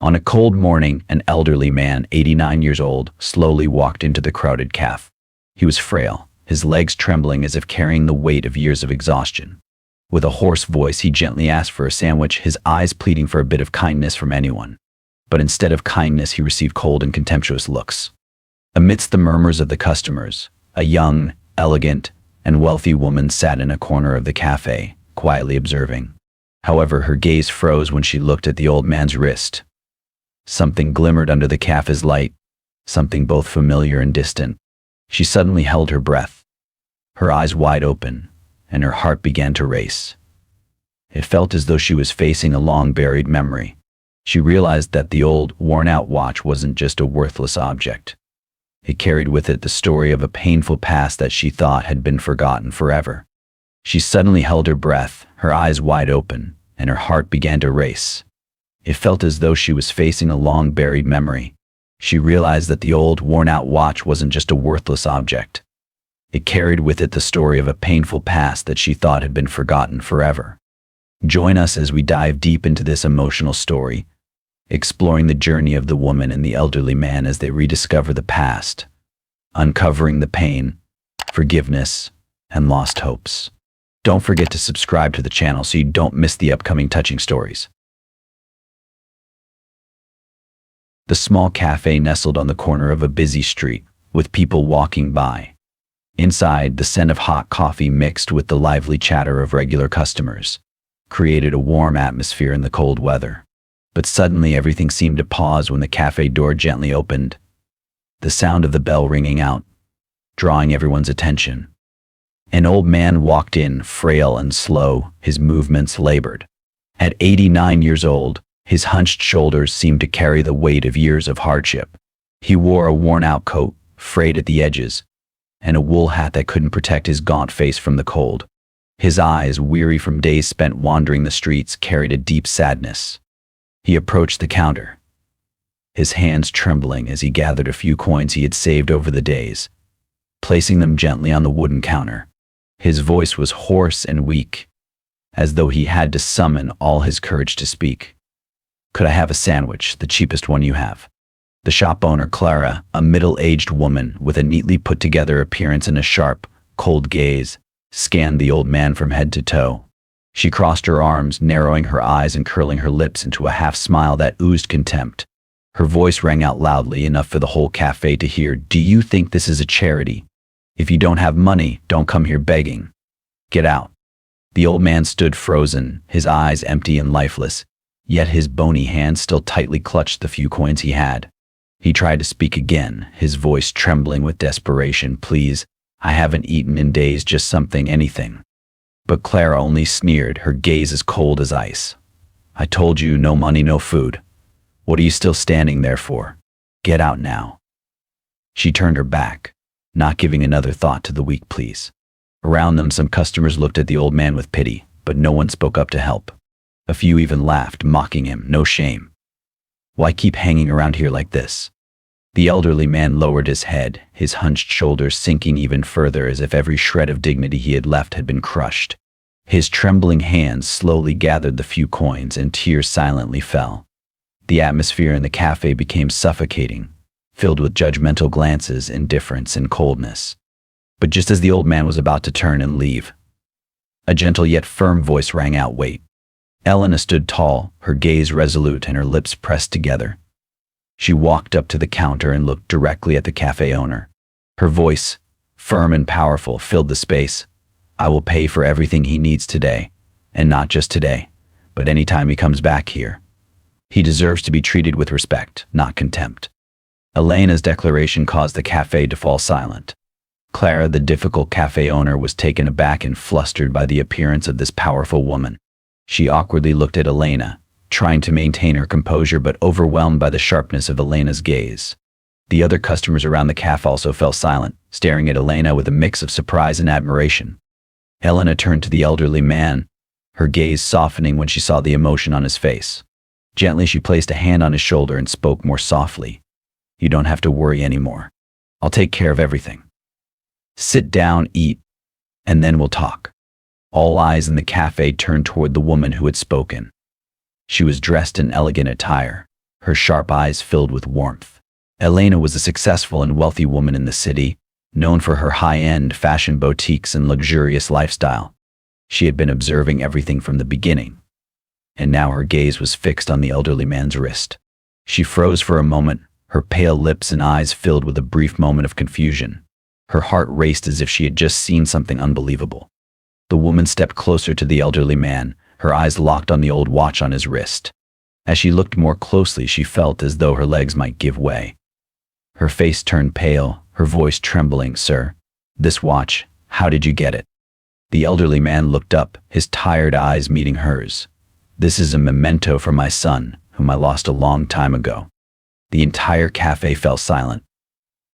On a cold morning, an elderly man, 89 years old, slowly walked into the crowded cafe. He was frail, his legs trembling as if carrying the weight of years of exhaustion. With a hoarse voice, he gently asked for a sandwich, his eyes pleading for a bit of kindness from anyone. But instead of kindness, he received cold and contemptuous looks. Amidst the murmurs of the customers, a young, elegant, and wealthy woman sat in a corner of the cafe, quietly observing. However, her gaze froze when she looked at the old man's wrist. Something glimmered under the cafe's light, something both familiar and distant. She suddenly held her breath, her eyes wide open, and her heart began to race. It felt as though she was facing a long-buried memory. She realized that the old, worn-out watch wasn't just a worthless object. It carried with it the story of a painful past that she thought had been forgotten forever. She suddenly held her breath, her eyes wide open, and her heart began to race. It felt as though she was facing a long-buried memory. She realized that the old, worn-out watch wasn't just a worthless object. It carried with it the story of a painful past that she thought had been forgotten forever. Join us as we dive deep into this emotional story, exploring the journey of the woman and the elderly man as they rediscover the past, uncovering the pain, forgiveness, and lost hopes. Don't forget to subscribe to the channel so you don't miss the upcoming touching stories. The small cafe nestled on the corner of a busy street, with people walking by. Inside, the scent of hot coffee mixed with the lively chatter of regular customers created a warm atmosphere in the cold weather. But suddenly everything seemed to pause when the cafe door gently opened, the sound of the bell ringing out, drawing everyone's attention. An old man walked in, frail and slow, his movements labored. At 89 years old, his hunched shoulders seemed to carry the weight of years of hardship. He wore a worn-out coat, frayed at the edges, and a wool hat that couldn't protect his gaunt face from the cold. His eyes, weary from days spent wandering the streets, carried a deep sadness. He approached the counter, his hands trembling as he gathered a few coins he had saved over the days, placing them gently on the wooden counter. His voice was hoarse and weak, as though he had to summon all his courage to speak. "Could I have a sandwich, the cheapest one you have?" The shop owner, Clara, a middle-aged woman with a neatly put-together appearance and a sharp, cold gaze, scanned the old man from head to toe. She crossed her arms, narrowing her eyes and curling her lips into a half-smile that oozed contempt. Her voice rang out loudly, enough for the whole cafe to hear. "Do you think this is a charity? If you don't have money, don't come here begging. Get out." The old man stood frozen, his eyes empty and lifeless, yet his bony hand still tightly clutched the few coins he had. He tried to speak again, his voice trembling with desperation. "Please, I haven't eaten in days, just something, anything." But Clara only sneered, her gaze as cold as ice. "I told you, no money, no food. What are you still standing there for? Get out now." She turned her back, not giving another thought to the weak pleas. Around them, some customers looked at the old man with pity, but no one spoke up to help. A few even laughed, mocking him. "No shame. Why keep hanging around here like this?" The elderly man lowered his head, his hunched shoulders sinking even further as if every shred of dignity he had left had been crushed. His trembling hands slowly gathered the few coins, and tears silently fell. The atmosphere in the cafe became suffocating, filled with judgmental glances, indifference, and coldness. But just as the old man was about to turn and leave, a gentle yet firm voice rang out, "Wait." Elena stood tall, her gaze resolute and her lips pressed together. She walked up to the counter and looked directly at the cafe owner. Her voice, firm and powerful, filled the space. "I will pay for everything he needs today, and not just today, but any time he comes back here. He deserves to be treated with respect, not contempt." Elena's declaration caused the cafe to fall silent. Clara, the difficult cafe owner, was taken aback and flustered by the appearance of this powerful woman. She awkwardly looked at Elena, trying to maintain her composure but overwhelmed by the sharpness of Elena's gaze. The other customers around the cafe also fell silent, staring at Elena with a mix of surprise and admiration. Elena turned to the elderly man, her gaze softening when she saw the emotion on his face. Gently, she placed a hand on his shoulder and spoke more softly. "You don't have to worry anymore. I'll take care of everything. Sit down, eat, and then we'll talk." All eyes in the cafe turned toward the woman who had spoken. She was dressed in elegant attire, her sharp eyes filled with warmth. Elena was a successful and wealthy woman in the city, known for her high-end fashion boutiques and luxurious lifestyle. She had been observing everything from the beginning, and now her gaze was fixed on the elderly man's wrist. She froze for a moment, her pale lips and eyes filled with a brief moment of confusion. Her heart raced as if she had just seen something unbelievable. The woman stepped closer to the elderly man, her eyes locked on the old watch on his wrist. As she looked more closely, she felt as though her legs might give way. Her face turned pale, her voice trembling. "Sir, this watch, how did you get it?" The elderly man looked up, his tired eyes meeting hers. "This is a memento for my son, whom I lost a long time ago." The entire cafe fell silent.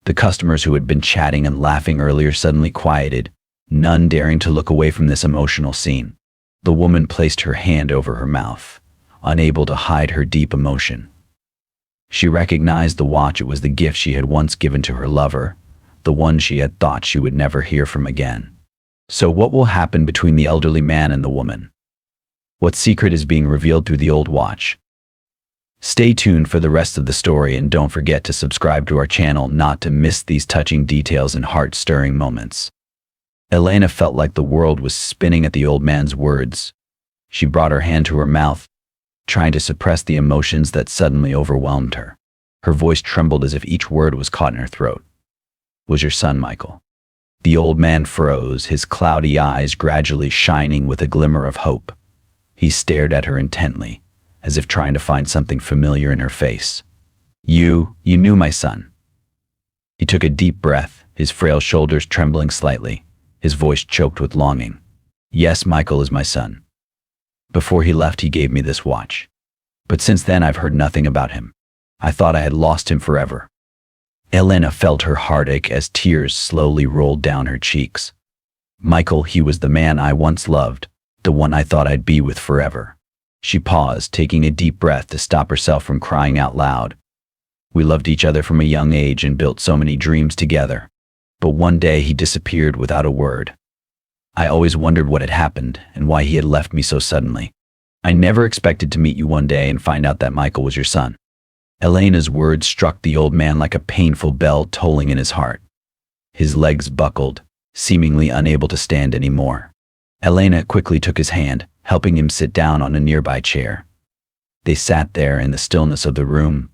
The customers who had been chatting and laughing earlier suddenly quieted, none daring to look away from this emotional scene. The woman placed her hand over her mouth, unable to hide her deep emotion. She recognized the watch. It was the gift she had once given to her lover, the one she had thought she would never hear from again. So what will happen between the elderly man and the woman? What secret is being revealed through the old watch? Stay tuned for the rest of the story, and don't forget to subscribe to our channel not to miss these touching details and heart-stirring moments. Elena felt like the world was spinning at the old man's words. She brought her hand to her mouth, trying to suppress the emotions that suddenly overwhelmed her. Her voice trembled as if each word was caught in her throat. "Was your son Michael?" The old man froze, his cloudy eyes gradually shining with a glimmer of hope. He stared at her intently, as if trying to find something familiar in her face. You knew my son." He took a deep breath, his frail shoulders trembling slightly, his voice choked with longing. "Yes, Michael is my son. Before he left, he gave me this watch. But since then, I've heard nothing about him. I thought I had lost him forever." Elena felt her heartache as tears slowly rolled down her cheeks. "Michael, he was the man I once loved, the one I thought I'd be with forever." She paused, taking a deep breath to stop herself from crying out loud. "We loved each other from a young age and built so many dreams together. But one day he disappeared without a word. I always wondered what had happened and why he had left me so suddenly. I never expected to meet you one day and find out that Michael was your son." Elena's words struck the old man like a painful bell tolling in his heart. His legs buckled, seemingly unable to stand anymore. Elena quickly took his hand, helping him sit down on a nearby chair. They sat there in the stillness of the room,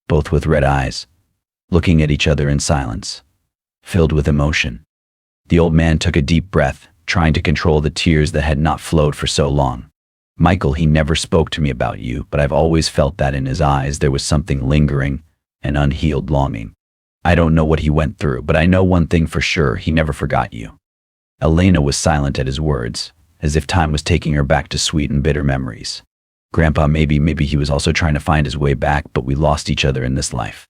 both with red eyes, looking at each other in silence, filled with emotion. The old man took a deep breath, trying to control the tears that had not flowed for so long. "Michael, he never spoke to me about you, but I've always felt that in his eyes there was something lingering, an unhealed longing. I don't know what he went through, but I know one thing for sure: he never forgot you." Elena was silent at his words, as if time was taking her back to sweet and bitter memories. "Grandpa, maybe he was also trying to find his way back, but we lost each other in this life."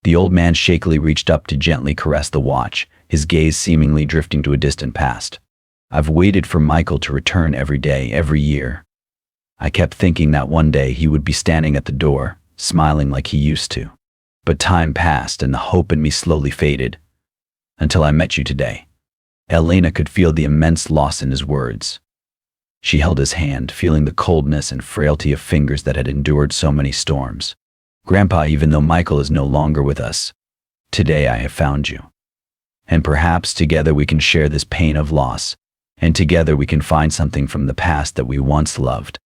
The old man shakily reached up to gently caress the watch, his gaze seemingly drifting to a distant past. "I've waited for Michael to return every day, every year. I kept thinking that one day he would be standing at the door, smiling like he used to. But time passed and the hope in me slowly faded, until I met you today." Elena could feel the immense loss in his words. She held his hand, feeling the coldness and frailty of fingers that had endured so many storms. "Grandpa, even though Michael is no longer with us, today I have found you. And perhaps together we can share this pain of loss, and together we can find something from the past that we once loved."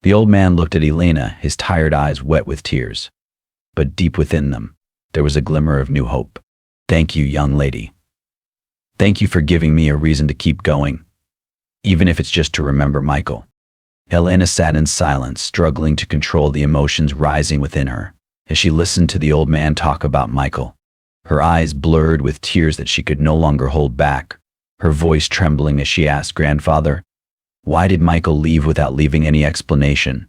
The old man looked at Elena, his tired eyes wet with tears. But deep within them, there was a glimmer of new hope. "Thank you, young lady. Thank you for giving me a reason to keep going, even if it's just to remember Michael." Elena sat in silence, struggling to control the emotions rising within her, as she listened to the old man talk about Michael. Her eyes blurred with tears that she could no longer hold back, her voice trembling as she asked, "Grandfather, why did Michael leave without leaving any explanation?"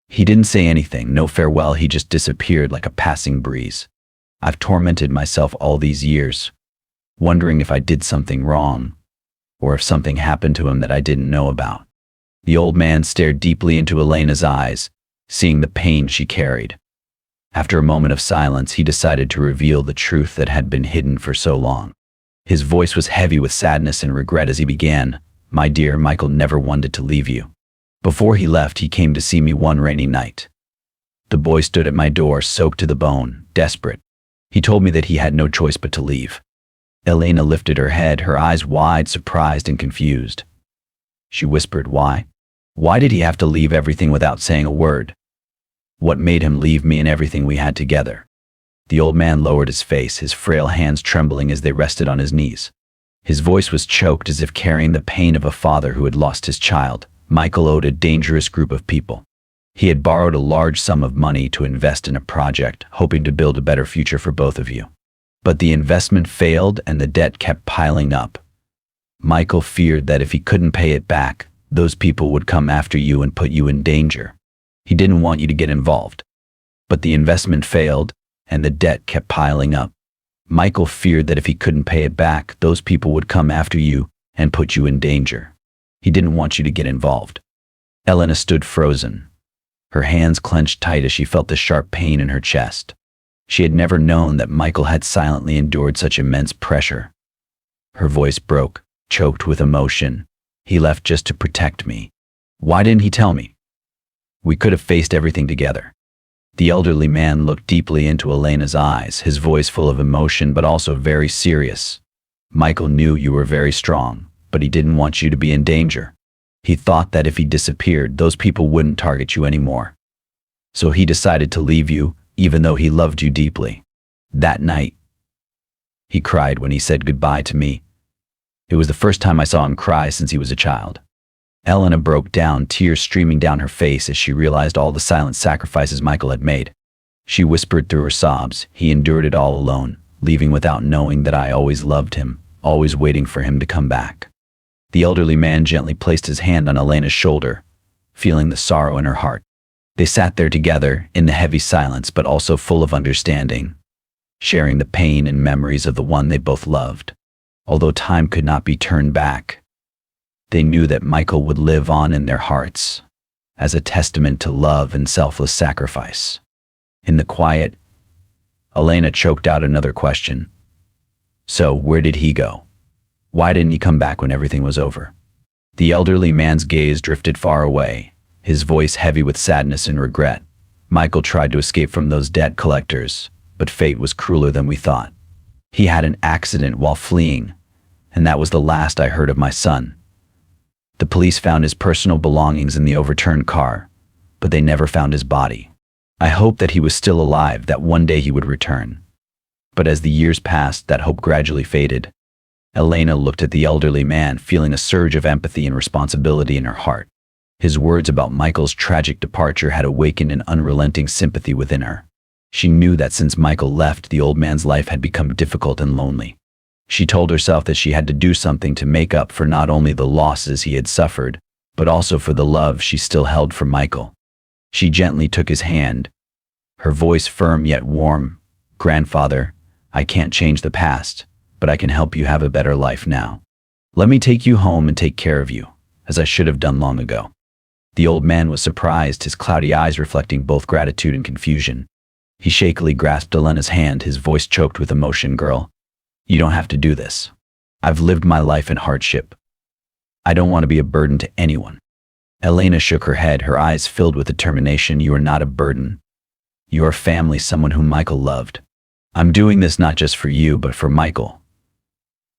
"He didn't say anything, no farewell, he just disappeared like a passing breeze. I've tormented myself all these years, wondering if I did something wrong, or if something happened to him that I didn't know about." The old man stared deeply into Elena's eyes, seeing the pain she carried. After a moment of silence, he decided to reveal the truth that had been hidden for so long. His voice was heavy with sadness and regret as he began, "My dear, Michael never wanted to leave you. Before he left, he came to see me one rainy night. The boy stood at my door, soaked to the bone, desperate. He told me that he had no choice but to leave. Elena lifted her head, her eyes wide, surprised and confused. She whispered, "Why? Why did he have to leave everything without saying a word? What made him leave me and everything we had together?" The old man lowered his face, his frail hands trembling as they rested on his knees. His voice was choked, as if carrying the pain of a father who had lost his child. Michael owed a dangerous group of people. He had borrowed a large sum of money to invest in a project, hoping to build a better future for both of you. But the investment failed and the debt kept piling up. Michael feared that if he couldn't pay it back, those people would come after you and put you in danger. He didn't want you to get involved. But the investment failed and the debt kept piling up. Michael feared that if he couldn't pay it back, those people would come after you and put you in danger. He didn't want you to get involved. Elena stood frozen. Her hands clenched tight as she felt the sharp pain in her chest. She had never known that Michael had silently endured such immense pressure. Her voice broke, choked with emotion. "He left just to protect me. Why didn't he tell me? We could have faced everything together." The elderly man looked deeply into Elena's eyes, his voice full of emotion but also very serious. "Michael knew you were very strong, but he didn't want you to be in danger. He thought that if he disappeared, those people wouldn't target you anymore. So he decided to leave you, even though he loved you deeply. That night, he cried when he said goodbye to me. It was the first time I saw him cry since he was a child." Elena broke down, tears streaming down her face as she realized all the silent sacrifices Michael had made. She whispered through her sobs, "He endured it all alone, leaving without knowing that I always loved him, always waiting for him to come back." The elderly man gently placed his hand on Elena's shoulder, feeling the sorrow in her heart. They sat there together, in the heavy silence but also full of understanding, sharing the pain and memories of the one they both loved. Although time could not be turned back, they knew that Michael would live on in their hearts, as a testament to love and selfless sacrifice. In the quiet, Elena choked out another question. "So, where did he go? Why didn't he come back when everything was over?" The elderly man's gaze drifted far away, his voice heavy with sadness and regret. "Michael tried to escape from those debt collectors, but fate was crueler than we thought. He had an accident while fleeing, and that was the last I heard of my son. The police found his personal belongings in the overturned car, but they never found his body. I hoped that he was still alive, that one day he would return. But as the years passed, that hope gradually faded." Elena looked at the elderly man, feeling a surge of empathy and responsibility in her heart. His words about Michael's tragic departure had awakened an unrelenting sympathy within her. She knew that since Michael left, the old man's life had become difficult and lonely. She told herself that she had to do something to make up for not only the losses he had suffered, but also for the love she still held for Michael. She gently took his hand, her voice firm yet warm. "Grandfather, I can't change the past, but I can help you have a better life now. Let me take you home and take care of you, as I should have done long ago." The old man was surprised, his cloudy eyes reflecting both gratitude and confusion. He shakily grasped Elena's hand, his voice choked with emotion. "Girl, you don't have to do this. I've lived my life in hardship. I don't want to be a burden to anyone." Elena shook her head, her eyes filled with determination. "You are not a burden. You are family, someone whom Michael loved. I'm doing this not just for you, but for Michael.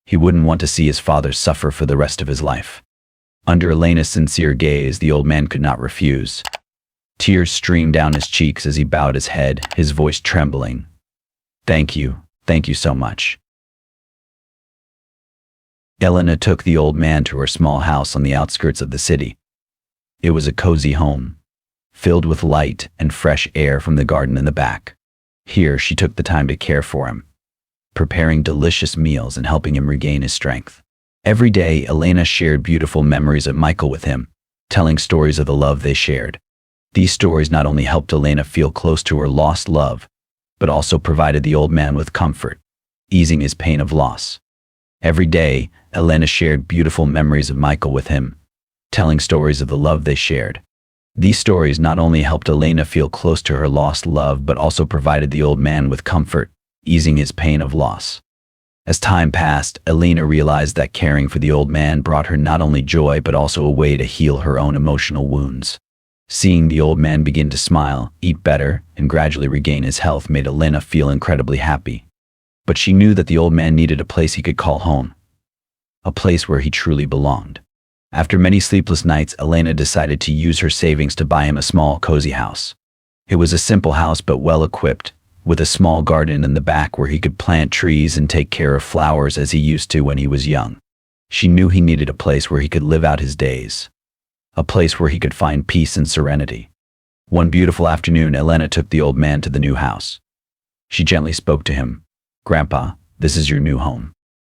He wouldn't want to see his father suffer for the rest of his life." Under Elena's sincere gaze, the old man could not refuse. Tears streamed down his cheeks as he bowed his head, his voice trembling. Thank you so much." Elena took the old man to her small house on the outskirts of the city. It was a cozy home, filled with light and fresh air from the garden in the back. Here she took the time to care for him, preparing delicious meals and helping him regain his strength. Every day, Elena shared beautiful memories of Michael with him, telling stories of the love they shared. These stories not only helped Elena feel close to her lost love, but also provided the old man with comfort, easing his pain of loss. Every day, Elena shared beautiful memories of Michael with him, telling stories of the love they shared. These stories not only helped Elena feel close to her lost love, but also provided the old man with comfort, easing his pain of loss. As time passed, Elena realized that caring for the old man brought her not only joy but also a way to heal her own emotional wounds. Seeing the old man begin to smile, eat better, and gradually regain his health made Elena feel incredibly happy. But she knew that the old man needed a place he could call home, a place where he truly belonged. After many sleepless nights, Elena decided to use her savings to buy him a small, cozy house. It was a simple house but well equipped, with a small garden in the back where he could plant trees and take care of flowers as he used to when he was young. She knew he needed a place where he could live out his days, a place where he could find peace and serenity. One beautiful afternoon, Elena took the old man to the new house. She gently spoke to him. "Grandpa, this is your new home.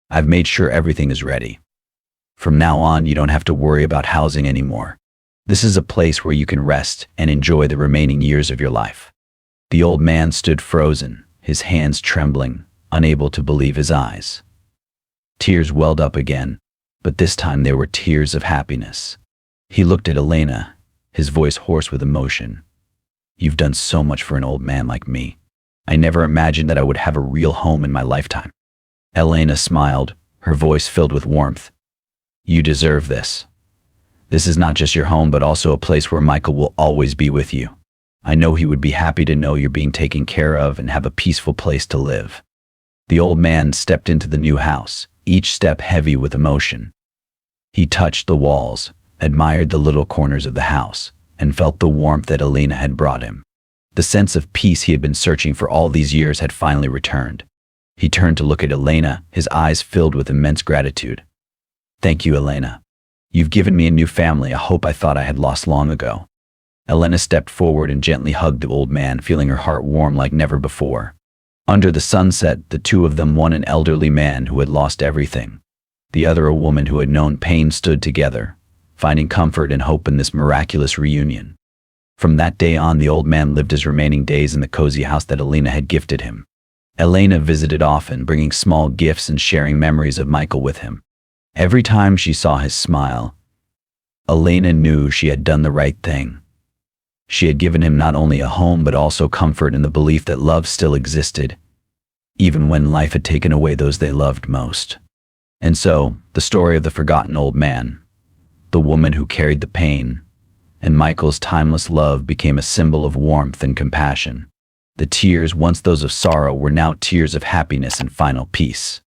I've made sure everything is ready. From now on, you don't have to worry about housing anymore. This is a place where you can rest and enjoy the remaining years of your life." The old man stood frozen, his hands trembling, unable to believe his eyes. Tears welled up again, but this time they were tears of happiness. He looked at Elena, his voice hoarse with emotion. "You've done so much for an old man like me. I never imagined that I would have a real home in my lifetime." Elena smiled, her voice filled with warmth. "You deserve this. This is not just your home, but also a place where Michael will always be with you. I know he would be happy to know you're being taken care of and have a peaceful place to live." The old man stepped into the new house, each step heavy with emotion. He touched the walls, admired the little corners of the house, and felt the warmth that Elena had brought him. The sense of peace he had been searching for all these years had finally returned. He turned to look at Elena, his eyes filled with immense gratitude. "Thank you, Elena. You've given me a new family, a hope I thought I had lost long ago." Elena stepped forward and gently hugged the old man, feeling her heart warm like never before. Under the sunset, the two of them, one an elderly man who had lost everything, the other a woman who had known pain, stood together, finding comfort and hope in this miraculous reunion. From that day on, the old man lived his remaining days in the cozy house that Elena had gifted him. Elena visited often, bringing small gifts and sharing memories of Michael with him. Every time she saw his smile, Elena knew she had done the right thing. She had given him not only a home but also comfort and the belief that love still existed, even when life had taken away those they loved most. And so, the story of the forgotten old man, the woman who carried the pain, and Michael's timeless love became a symbol of warmth and compassion. The tears, once those of sorrow, were now tears of happiness and final peace.